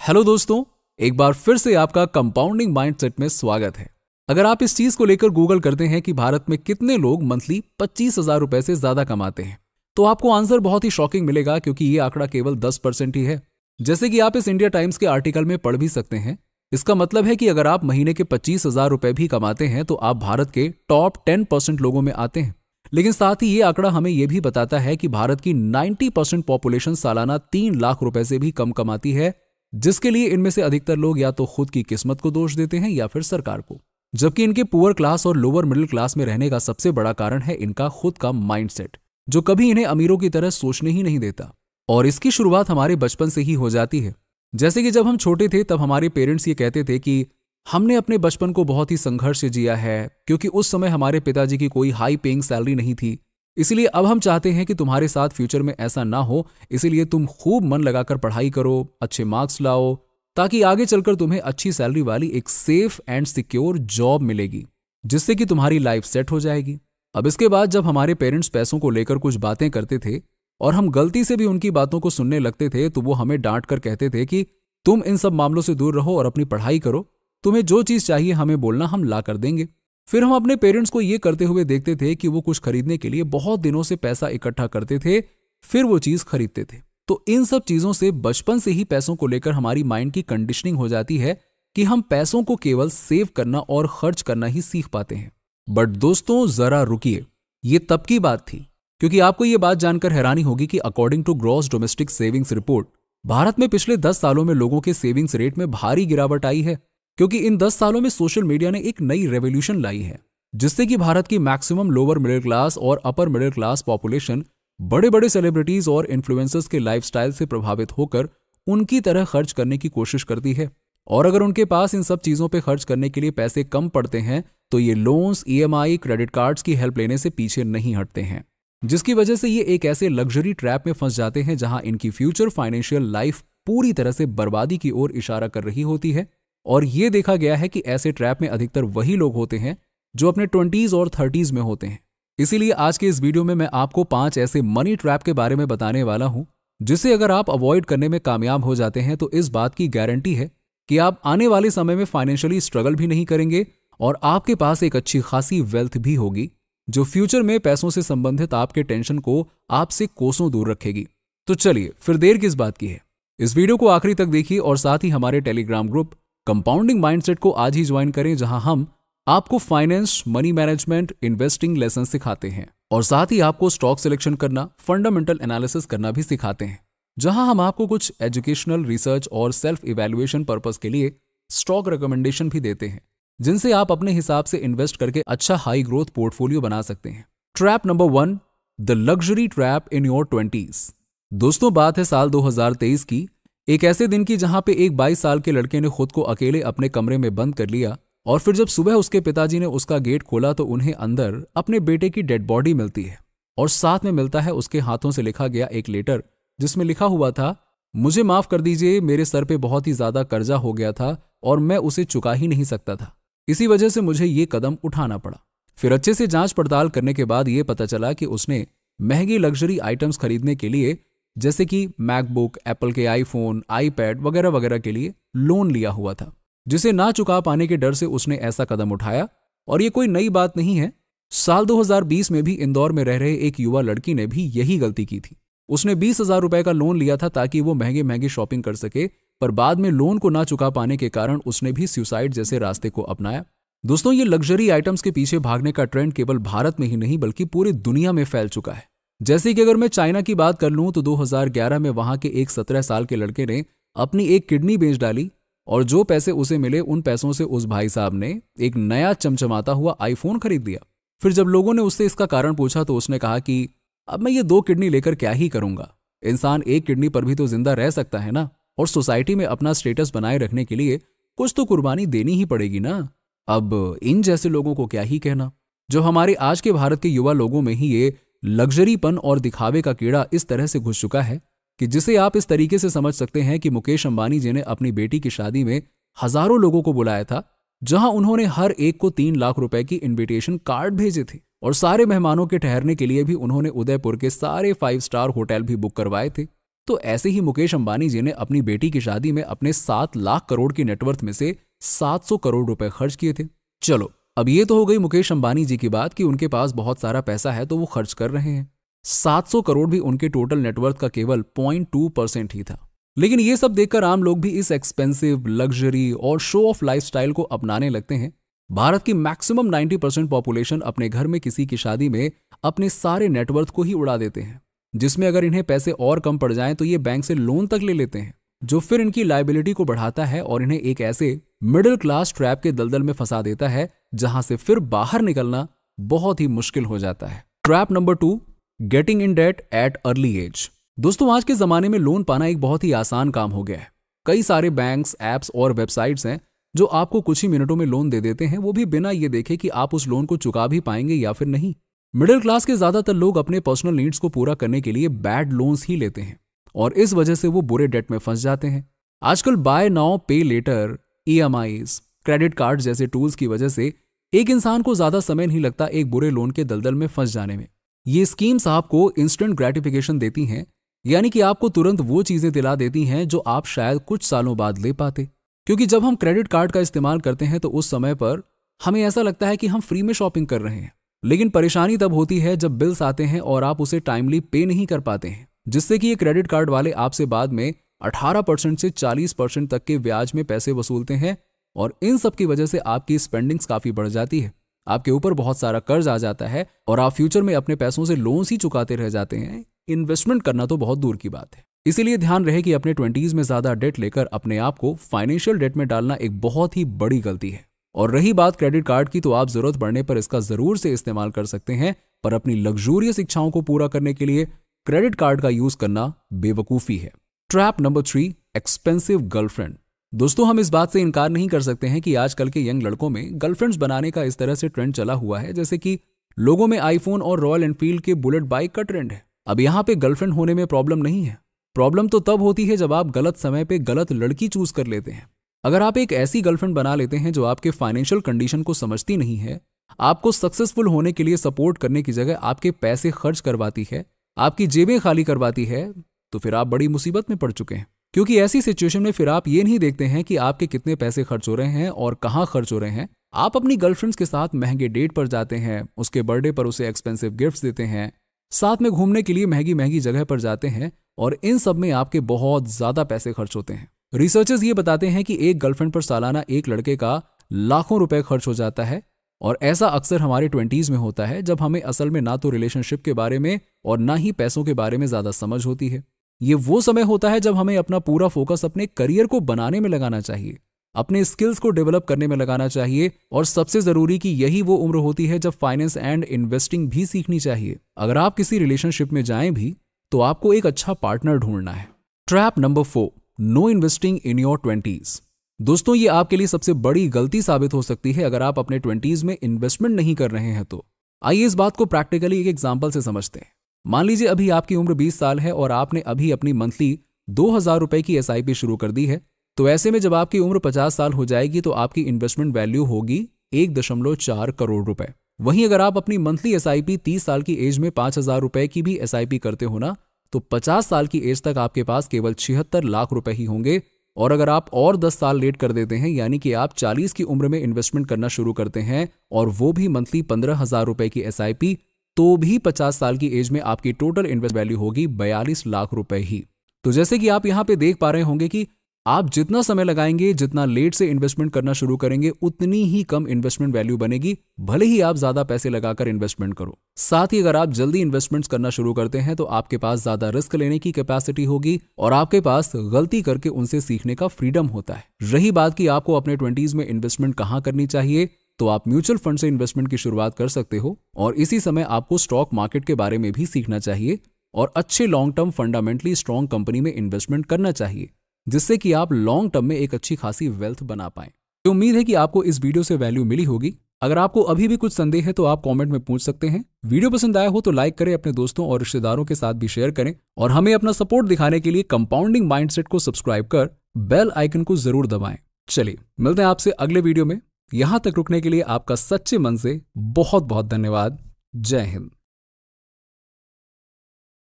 Hello दोस्तों, एक बार फिर से आपका कंपाउंडिंग माइंडसेट में स्वागत है। अगर आप इस चीज को लेकर गूगल करते हैं कि भारत में कितने लोग मंथली 25,000 रुपए से ज्यादा कमाते हैं, तो आपको आंसर बहुत ही शॉकिंग मिलेगा, क्योंकि ये आंकड़ा केवल 10% ही है। जैसे कि आप इस इंडिया टाइम्स के आर्टिकल में पढ़ भी सकते हैं। इसका मतलब है कि अगर आप महीने के 25,000 रुपए भी कमाते हैं तो आप भारत के टॉप 10% लोगों में आते हैं। लेकिन साथ ही ये आंकड़ा हमें यह भी बताता है कि भारत की 90% पॉपुलेशन सालाना 3 लाख रुपए से भी कम कमाती है, जिसके लिए इनमें से अधिकतर लोग या तो खुद की किस्मत को दोष देते हैं या फिर सरकार को। जबकि इनके पुअर क्लास और लोअर मिडिल क्लास में रहने का सबसे बड़ा कारण है इनका खुद का माइंडसेट, जो कभी इन्हें अमीरों की तरह सोचने ही नहीं देता। और इसकी शुरुआत हमारे बचपन से ही हो जाती है। जैसे कि जब हम छोटे थे तब हमारे पेरेंट्स ये कहते थे कि हमने अपने बचपन को बहुत ही संघर्ष से जिया है, क्योंकि उस समय हमारे पिताजी की कोई हाई पेइंग सैलरी नहीं थी। इसलिए अब हम चाहते हैं कि तुम्हारे साथ फ्यूचर में ऐसा ना हो, इसीलिए तुम खूब मन लगाकर पढ़ाई करो, अच्छे मार्क्स लाओ, ताकि आगे चलकर तुम्हें अच्छी सैलरी वाली एक सेफ एंड सिक्योर जॉब मिलेगी, जिससे कि तुम्हारी लाइफ सेट हो जाएगी। अब इसके बाद जब हमारे पेरेंट्स पैसों को लेकर कुछ बातें करते थे और हम गलती से भी उनकी बातों को सुनने लगते थे, तो वो हमें डांट कर कहते थे कि तुम इन सब मामलों से दूर रहो और अपनी पढ़ाई करो, तुम्हें जो चीज चाहिए हमें बोलना, हम ला कर देंगे। फिर हम अपने पेरेंट्स को ये करते हुए देखते थे कि वो कुछ खरीदने के लिए बहुत दिनों से पैसा इकट्ठा करते थे, फिर वो चीज खरीदते थे। तो इन सब चीजों से बचपन से ही पैसों को लेकर हमारी माइंड की कंडीशनिंग हो जाती है कि हम पैसों को केवल सेव करना और खर्च करना ही सीख पाते हैं। बट दोस्तों, जरा रुकिए, ये तब की बात थी, क्योंकि आपको ये बात जानकर हैरानी होगी कि according to gross domestic savings report, भारत में पिछले 10 सालों में लोगों के सेविंग्स रेट में भारी गिरावट आई है। क्योंकि इन 10 सालों में सोशल मीडिया ने एक नई रेवोल्यूशन लाई है, जिससे कि भारत की मैक्सिमम लोअर मिडिल क्लास और अपर मिडिल क्लास पॉपुलेशन बड़े बड़े सेलिब्रिटीज और इन्फ्लुएंसर्स के लाइफस्टाइल से प्रभावित होकर उनकी तरह खर्च करने की कोशिश करती है। और अगर उनके पास इन सब चीजों पे खर्च करने के लिए पैसे कम पड़ते हैं, तो ये लोन्स, EMI, क्रेडिट कार्ड्स की हेल्प लेने से पीछे नहीं हटते हैं, जिसकी वजह से ये एक ऐसे लग्जरी ट्रैप में फंस जाते हैं जहां इनकी फ्यूचर फाइनेंशियल लाइफ पूरी तरह से बर्बादी की ओर इशारा कर रही होती है। और ये देखा गया है कि ऐसे ट्रैप में अधिकतर वही लोग होते हैं जो अपने 20s और 30s में होते हैं। इसीलिए आज के इस वीडियो में मैं आपको 5 ऐसे मनी ट्रैप के बारे में बताने वाला हूं, जिसे अगर आप अवॉइड करने में कामयाब हो जाते हैं तो इस बात की गारंटी है कि आप आने वाले समय में फाइनेंशियली स्ट्रगल भी नहीं करेंगे और आपके पास एक अच्छी खासी वेल्थ भी होगी, जो फ्यूचर में पैसों से संबंधित आपके टेंशन को आपसे कोसों दूर रखेगी। तो चलिए, फिर देर किस बात की है, इस वीडियो को आखिरी तक देखिए और साथ ही हमारे टेलीग्राम ग्रुप कंपाउंडिंग माइंडसेट को आज ही ज्वाइन करें, जहां हम आपको finance, money management, investing lesson सिखाते हैं और साथ ही आपको स्टॉक सिलेक्शन करना, फंडामेंटल एनालिसिस करना भी सिखाते हैं, जहां हम आपको कुछ एजुकेशनल, रिसर्च और सेल्फ इवैल्यूएशन पर्पस के लिए स्टॉक रिकमेंडेशन भी देते हैं, जिनसे आप अपने हिसाब से इन्वेस्ट करके अच्छा हाई ग्रोथ पोर्टफोलियो बना सकते हैं। Trap number 1, the luxury trap in your 20s। दोस्तों, बात है साल 2023 की, एक ऐसे दिन की जहां पे एक 22 साल के लड़के ने खुद को अकेले अपने कमरे में बंद कर लिया और फिर जब सुबह उसके पिताजी ने उसका गेट खोला तो उन्हें अंदर अपने बेटे की डेड बॉडी मिलती है और साथ में मिलता है उसके हाथों से लिखा गया एक लेटर, जिसमें लिखा हुआ था, मुझे माफ कर दीजिए, मेरे सर पे बहुत ही ज्यादा कर्जा हो गया था और मैं उसे चुका ही नहीं सकता था, इसी वजह से मुझे ये कदम उठाना पड़ा। फिर अच्छे से जांच पड़ताल करने के बाद ये पता चला कि उसने महंगी लग्जरी आइटम्स खरीदने के लिए, जैसे कि मैकबुक, एप्पल के आईफोन, आईपैड वगैरह वगैरह के लिए लोन लिया हुआ था, जिसे ना चुका पाने के डर से उसने ऐसा कदम उठाया। और ये कोई नई बात नहीं है, साल 2020 में भी इंदौर में रह रहे एक युवा लड़की ने भी यही गलती की थी। उसने 20,000 रुपए का लोन लिया था ताकि वो महंगे महंगे शॉपिंग कर सके, पर बाद में लोन को ना चुका पाने के कारण उसने भी सुसाइड जैसे रास्ते को अपनाया। दोस्तों, ये लग्जरी आइटम्स के पीछे भागने का ट्रेंड केवल भारत में ही नहीं बल्कि पूरी दुनिया में फैल चुका है। जैसे कि अगर मैं चाइना की बात कर लूं तो 2011 में वहां के एक 17 साल के लड़के ने अपनी एक किडनी बेच डाली और जो पैसे उसे मिले उन पैसों से उस भाई साहब ने एक नया चमचमाता हुआ आईफोन खरीद लिया। फिर जब लोगों ने उससे इसका कारण पूछा तो उसने कहा कि अब मैं ये 2 किडनी लेकर क्या ही करूंगा, इंसान एक किडनी पर भी तो जिंदा रह सकता है ना, और सोसाइटी में अपना स्टेटस बनाए रखने के लिए कुछ तो कुर्बानी देनी ही पड़ेगी ना। अब इन जैसे लोगों को क्या ही कहना। जो हमारे आज के भारत के युवा लोगों में ही ये लग्जरीपन और दिखावे का कीड़ा इस तरह से घुस चुका है कि जिसे आप इस तरीके से समझ सकते हैं कि मुकेश अंबानी जी ने अपनी बेटी की शादी में हजारों लोगों को बुलाया था, जहां उन्होंने हर एक को 3 लाख रुपए की इनविटेशन कार्ड भेजे थे और सारे मेहमानों के ठहरने के लिए भी उन्होंने उदयपुर के सारे 5 स्टार होटल भी बुक करवाए थे। तो ऐसे ही मुकेश अंबानी जी ने अपनी बेटी की शादी में अपने 7 लाख करोड़ की नेटवर्थ में से 700 करोड़ रुपए खर्च किए थे। चलो, अब ये तो हो गई मुकेश अंबानी जी की बात कि उनके पास बहुत सारा पैसा है तो वो खर्च कर रहे हैं। 700 करोड़ भी उनके टोटल नेटवर्थ का केवल 0.2% ही था। लेकिन ये सब देखकर आम लोग भी इस एक्सपेंसिव, लग्जरी और शो ऑफ लाइफस्टाइल को अपनाने लगते हैं। भारत की मैक्सिमम 90% पॉपुलेशन अपने घर में किसी की शादी में अपने सारे नेटवर्थ को ही उड़ा देते हैं, जिसमें अगर इन्हें पैसे और कम पड़ जाएं तो ये बैंक से लोन तक ले लेते हैं, जो फिर इनकी लायबिलिटी को बढ़ाता है और इन्हें एक ऐसे मिडिल क्लास ट्रैप के दलदल में फंसा देता है जहां से फिर बाहर निकलना बहुत ही मुश्किल हो जाता है। Trap number 2, getting in debt at early age. दोस्तों, आज के जमाने में लोन पाना एक बहुत ही आसान काम हो गया है। कई सारे बैंक्स, एप्स और वेबसाइट्स हैं जो आपको कुछ ही मिनटों में लोन दे देते हैं, वो भी बिना ये देखे कि आप उस लोन को चुका भी पाएंगे या फिर नहीं। मिडिल क्लास के ज्यादातर लोग अपने पर्सनल नीड्स को पूरा करने के लिए बैड लोन्स ही लेते हैं और इस वजह से वो बुरे डेट में फंस जाते हैं। आजकल बाय नाउ पे लेटर, EMIs, क्रेडिट कार्ड जैसे टूल्स की वजह से एक इंसान को ज्यादा समय नहीं लगता एक बुरे लोन के दलदल में फंस जाने में। ये स्कीम्स आपको इंस्टेंट ग्रेटिफिकेशन देती हैं, यानी कि आपको तुरंत वो चीजें दिला देती हैं जो आप शायद कुछ सालों बाद ले पाते। क्योंकि जब हम क्रेडिट कार्ड का इस्तेमाल करते हैं तो उस समय पर हमें ऐसा लगता है कि हम फ्री में शॉपिंग कर रहे हैं, लेकिन परेशानी तब होती है जब बिल्स आते हैं और आप उसे टाइमली पे नहीं कर पाते हैं, जिससे कि ये क्रेडिट कार्ड वाले आपसे बाद में 18% से 40% तक के ब्याज में पैसे वसूलते हैं और इन सब की वजह से आपकी स्पेंडिंग्स काफी बढ़ जाती है। आपके ऊपर बहुत सारा कर्ज आ जाता है और आप फ्यूचर में अपने पैसों से लोन्स ही चुकाते रह जाते हैं। इन्वेस्टमेंट करना तो बहुत दूर की बात है। इसीलिए ध्यान रहे कि अपने 20s में ज्यादा डेट लेकर अपने आप को फाइनेंशियल डेट में डालना एक बहुत ही बड़ी गलती है। और रही बात क्रेडिट कार्ड की, तो आप जरूरत पड़ने पर इसका जरूर से इस्तेमाल कर सकते हैं, पर अपनी लग्जूरियस इच्छाओं को पूरा करने के लिए क्रेडिट कार्ड का यूज करना बेवकूफी है। Trap number 3, expensive girlfriend. दोस्तों, हम इस बात से इनकार नहीं कर सकते हैं कि आजकल के यंग लड़कों में गर्लफ्रेंड्स बनाने का इस तरह से ट्रेंड चला हुआ है जैसे कि लोगों में आईफोन और रॉयल एनफील्ड के बुलेट बाइक का ट्रेंड है। अब यहाँ पे गर्लफ्रेंड होने में प्रॉब्लम नहीं है। प्रॉब्लम तो तब होती है जब आप गलत समय पे गलत लड़की चूज कर लेते हैं। अगर आप एक ऐसी गर्लफ्रेंड बना लेते हैं जो आपके फाइनेंशियल कंडीशन को समझती नहीं है, आपको सक्सेसफुल होने के लिए सपोर्ट करने की जगह आपके पैसे खर्च करवाती है, आपकी जेबें खाली करवाती है, तो फिर आप बड़ी मुसीबत में पड़ चुके हैं। क्योंकि ऐसी सिचुएशन में फिर आप ये नहीं देखते हैं कि आपके कितने पैसे खर्च हो रहे हैं और कहाँ खर्च हो रहे हैं। आप अपनी गर्लफ्रेंड्स के साथ महंगे डेट पर जाते हैं, उसके बर्थडे पर उसे एक्सपेंसिव गिफ्ट्स देते हैं, साथ में घूमने के लिए महंगी महंगी जगह पर जाते हैं और इन सब में आपके बहुत ज्यादा पैसे खर्च होते हैं। रिसर्चर्स ये बताते हैं कि एक गर्लफ्रेंड पर सालाना एक लड़के का लाखों रुपए खर्च हो जाता है और ऐसा अक्सर हमारे 20s में होता है जब हमें असल में ना तो रिलेशनशिप के बारे में और ना ही पैसों के बारे में ज्यादा समझ होती है। ये वो समय होता है जब हमें अपना पूरा फोकस अपने करियर को बनाने में लगाना चाहिए, अपने स्किल्स को डेवलप करने में लगाना चाहिए और सबसे जरूरी कि यही वो उम्र होती है जब फाइनेंस एंड इन्वेस्टिंग भी सीखनी चाहिए। अगर आप किसी रिलेशनशिप में जाएं भी तो आपको एक अच्छा पार्टनर ढूंढना है। Trap number 4, no investing in your 20s। दोस्तों, ये आपके लिए सबसे बड़ी गलती साबित हो सकती है अगर आप अपने 20s में इन्वेस्टमेंट नहीं कर रहे हैं तो। आइए इस बात को प्रैक्टिकली एक एग्जाम्पल से समझते हैं। मान लीजिए अभी आपकी उम्र 20 साल है और आपने अभी अपनी मंथली 2000 रुपए की SIP शुरू कर दी है, तो ऐसे में जब आपकी उम्र 50 साल हो जाएगी तो आपकी इन्वेस्टमेंट वैल्यू होगी 1.4 करोड़ रुपए। वहीं अगर आप अपनी मंथली SIP 30 साल की एज में 5000 रुपए की भी SIP करते हो ना, तो 50 साल की एज तक आपके पास केवल 76 लाख रुपए ही होंगे। और अगर आप और 10 साल लेट कर देते हैं, यानी कि आप 40 की उम्र में इन्वेस्टमेंट करना शुरू करते हैं और वो भी मंथली 15,000 रुपए की SIP, तो भी 50 साल की एज में आपकी टोटल इन्वेस्ट वैल्यू होगी 42 लाख रुपए ही। तो जैसे कि आप यहां पे देख पा रहे होंगे कि आप जितना समय लगाएंगे, जितना लेट से इन्वेस्टमेंट करना शुरू करेंगे, उतनी ही कम इन्वेस्टमेंट वैल्यू बनेगी, भले ही आप ज्यादा पैसे लगाकर इन्वेस्टमेंट करो। साथ ही अगर आप जल्दी इन्वेस्टमेंट्स करना शुरू करते हैं तो आपके पास ज्यादा रिस्क लेने की कैपेसिटी होगी और आपके पास गलती करके उनसे सीखने का फ्रीडम होता है। रही बात कि आपको अपने 20s में इन्वेस्टमेंट कहां करनी चाहिए, तो आप म्यूचुअल फंड से इन्वेस्टमेंट की शुरुआत कर सकते हो और इसी समय आपको स्टॉक मार्केट के बारे में भी सीखना चाहिए और अच्छे long term fundamentally strong company में इन्वेस्टमेंट करना चाहिए, जिससे कि आप लॉन्ग टर्म में एक अच्छी खासी वेल्थ बना पाएं। तो उम्मीद है कि आपको इस वीडियो से वैल्यू मिली होगी। अगर आपको अभी भी कुछ संदेह है तो आप कमेंट में पूछ सकते हैं। वीडियो पसंद आया हो तो लाइक करें, अपने दोस्तों और रिश्तेदारों के साथ भी शेयर करें और हमें अपना सपोर्ट दिखाने के लिए कंपाउंडिंग माइंडसेट को सब्सक्राइब कर बेल आइकन को जरूर दबाएं। चलिए मिलते हैं आपसे अगले वीडियो में। यहां तक रुकने के लिए आपका सच्चे मन से बहुत बहुत धन्यवाद। जय हिंद।